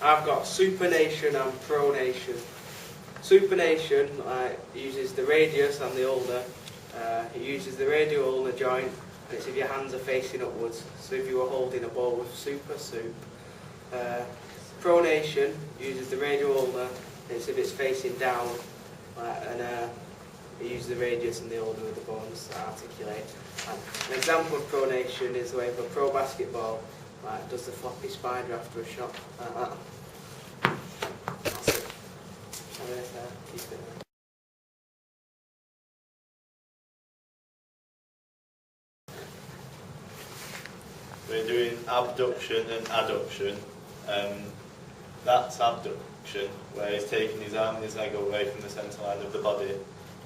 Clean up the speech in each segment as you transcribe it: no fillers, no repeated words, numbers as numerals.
I've got supination and pronation. Supination uses the radius and the ulnar. It uses the radial ulnar joint, and it's if your hands are facing upwards. So if you were holding a ball with sup. Pronation uses the radial ulnar, and it's if it's facing down, and it uses the radius and the ulnar of the bones to articulate. And an example of pronation is the way if a pro basketball does the floppy spider after a shot, like that. That's it. Keep it there. We're doing abduction and adduction. That's abduction, where he's taking his arm and his leg away from the centre line of the body.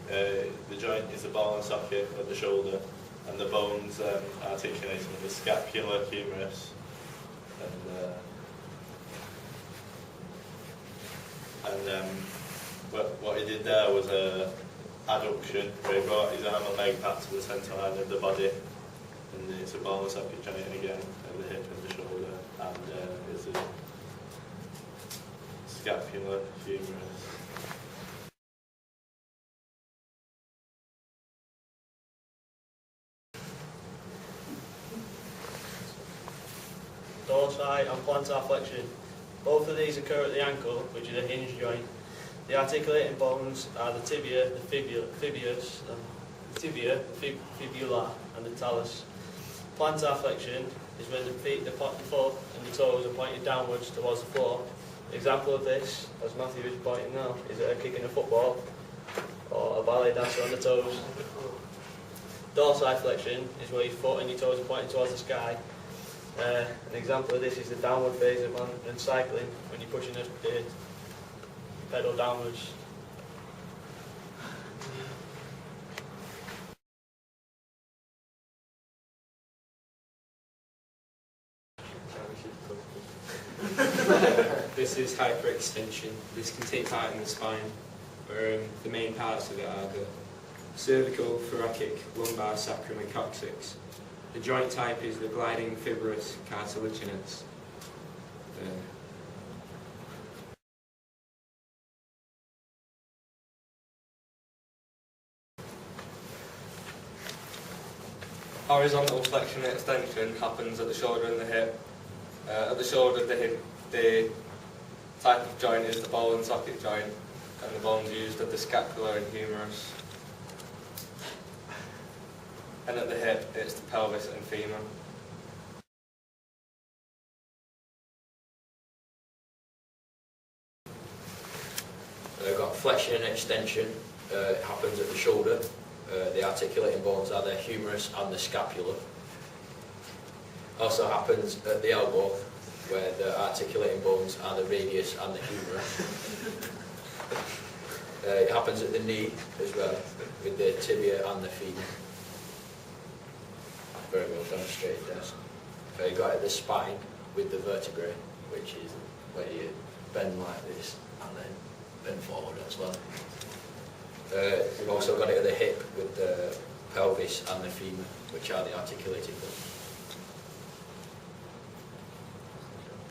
The joint is the ball and socket at the shoulder, and the bones articulating the scapula, humerus, and what he did there was adduction, where he brought his arm and leg back to the centre line of the body, and it's a ball and socket joint again at the hip and the shoulder, and it's a scapula, humerus. Dorsi and plantar flexion. Both of these occur at the ankle, which is a hinge joint. The articulating bones are the tibia, the fibula, and the talus. Plantar flexion is when the feet, the foot, and the toes are pointed downwards towards the floor. An example of this, as Matthew is pointing now, is a kick in a football or a ballet dancer on the toes. Dorsiflexion is where your foot and your toes are pointing towards the sky. An example of this is the downward phase of and cycling, when you're pushing the pedal downwards. This is hyperextension. This can take part in the spine, where the main parts of it are the cervical, thoracic, lumbar, sacrum and coccyx. The joint type is the gliding fibrous cartilaginous. Horizontal flexion and extension happens at the shoulder and the hip. At the shoulder, the hip, the type of joint is the ball and socket joint, and the bones used are the scapula and humerus. And at the hip, it's the pelvis and femur. We've got flexion and extension. It happens at the shoulder. The articulating bones are the humerus and the scapula. Also happens at the elbow, where the articulating bones are the radius and the humerus. It happens at the knee as well, with the tibia and the femur. Very well demonstrated there. You got it at the spine with the vertebrae, which is where you bend like this and then bend forward as well. We've also got it at the hip with the pelvis and the femur, which are the articulated bones.